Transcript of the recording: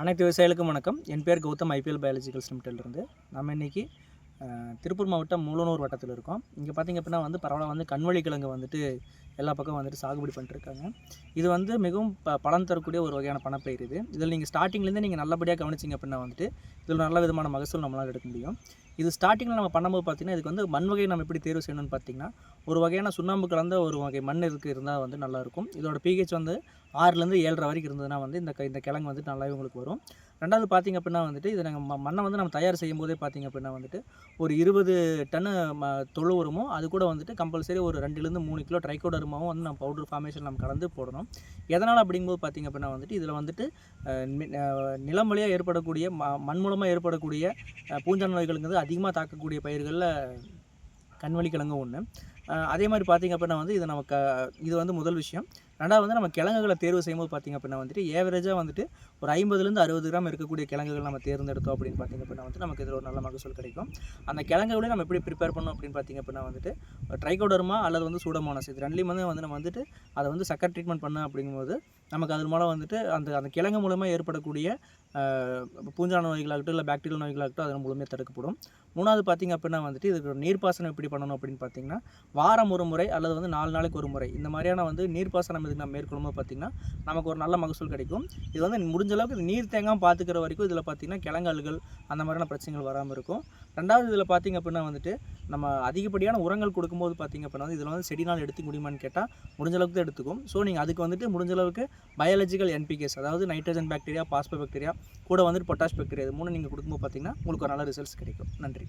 அனைத்து விவசாயிகளுக்கும் வணக்கம். என் பேர் கௌதம். ஐபிஎல் பயாலஜிக்கல்ஸ் லிமிடெட்லேருந்து நம்ம இன்றைக்கி திருப்பூர் மாவட்டம் மூலனூர் வட்டத்தில் இருக்கோம். இங்கே பார்த்திங்க அப்படின்னா பரவலாக கண்வழி கிழங்கு எல்லா பக்கம் சாகுபடி பண்ணிட்டுருக்காங்க. இது மிகவும் பலன் தரக்கூடிய ஒரு வகையான பணப்பயிர். இதில் நீங்கள் ஸ்டார்டிங்லேருந்து நீங்கள் நல்லபடியாக கவனிச்சிங்க அப்படின்னா இதில் நல்ல விதமான மகசூல் நம்மளால் எடுக்க முடியும். இது ஸ்டார்டிங்கில் நம்ம பண்ணும்போது பார்த்திங்கன்னா இதுக்கு மண் வகை நம்ம எப்படி தேர்வு செய்யணும்னு பார்த்திங்கன்னா, ஒரு வகையான சுண்ணாம்பு கலந்த ஒரு வகை மண் இருந்தால் நல்லாயிருக்கும். இதோட pH 6லேருந்து 7.5 வரைக்கும் இருந்ததுன்னா இந்த கிழங்கு நல்லாவே உங்களுக்கு வரும். ரெண்டாவது பார்த்திங்க அப்படின்னா இதை நாங்கள் மண்ணை நம்ம தயார் செய்யும் போதே பார்த்திங்க அப்படின்னா ஒரு 20 டன்னு தொழு உரமும் அது கூட கம்பல்சரி ஒரு 2லேருந்து 3 கிலோ ட்ரைகோடர்மாவும் நம்ம பவுடர் ஃபார்மேஷன் நம்ம கலந்து போடணும். எதனால் அப்படிங்கும்போது பார்த்திங்க அப்படின்னா இதில் நிலம் வழியாக ஏற்படக்கூடிய மண் மூலமாக ஏற்படக்கூடிய பூஞ்சான நோய்களுங்கிறது அதிகமாக தாக்கக்கூடிய பயிர்களில் கண்வழி கிழங்கு ஒன்று. அதே மாதிரி பார்த்திங்க அப்படின்னா இது முதல் விஷயம். ரெண்டாவது நம்ம கிழங்குகளை தேர்வு செய்யும்போது பார்த்திங்க அப்படின்னா ஏவரேஜாக ஒரு 50லேருந்து 60 கிராம் இருக்கக்கூடிய கிழங்குகள் நம்ம தேர்ந்தெடுத்தோம் அப்படின்னு பார்த்திங்க அப்படின்னா நமக்கு இதில் ஒரு நல்ல மகசூல் கிடைக்கும். அந்த கிழங்குகளே நம்ம எப்படி ப்ரிப்பேர் பண்ணோம் அப்படின்னு பார்த்திங்க அப்படின்னா ட்ரைகோடர்மா அல்லது சூடோமோனாஸ் இது ரெண்டுலேயும் நம்ம அதை சக்கர் ட்ரீட்மெண்ட் பண்ண அப்படிங்கும்போது நமக்கு அது மூலம் அந்த கிழங்கு மூலமாக ஏற்படக்கூடிய பூஞ்சான நோய்களாகட்டும் இல்லை பாக்டீரியல் நோய்களாகட்டும் அதன் முழுமையாக தடுக்கப்படும். மூணாவது பார்த்திங்க அப்படின்னா இதுக்கு நீர்ப்பாசனம் எப்படி பண்ணணும் அப்படின்னு பார்த்திங்கன்னா, வாரம் ஒரு முறை அல்லது 4 நாளைக்கு ஒரு முறை இந்த மாதிரியான நீர்ப்பாசனம் இதுக்கு நம்ம மேற்கொள்ளும்போது பார்த்திங்கன்னா நமக்கு ஒரு நல்ல மகசூல் கிடைக்கும். இது முடிஞ்ச அளவுக்கு நீர் தேங்காமல் பார்த்துக்கிற வரைக்கும் இதில் பார்த்திங்கன்னா கிழங்கல்கள் அந்த மாதிரியான பிரச்சனைகள் வராமல் இருக்கும். ரெண்டாவது இதில் பார்த்திங்க அப்படின்னா நம்ம அதிகப்படியான உரங்கள் கொடுக்கும்போது பார்த்திங்க அப்படின்னா இதில் செடினால் எடுத்துக்க முடியுமான்னு கேட்டால் முடிஞ்ச அளவுக்கு தான் எடுத்துக்கும். ஸோ நீங்கள் அதுக்கு முடிஞ்ச அளவுக்கு பயாலஜிக்கல் என்பிகேஸ் அதாவது நைட்ரஜன் பாக்டீரியா, பாஸ்போ பாக்டீரியா கூட பொட்டாஷ் பாக்டீரியா இது 3 நீங்கள் கொடுக்கும்போது பார்த்திங்கன்னா உங்களுக்கு ஒரு நல்ல ரிசல்ட்ஸ் கிடைக்கும். நன்றி.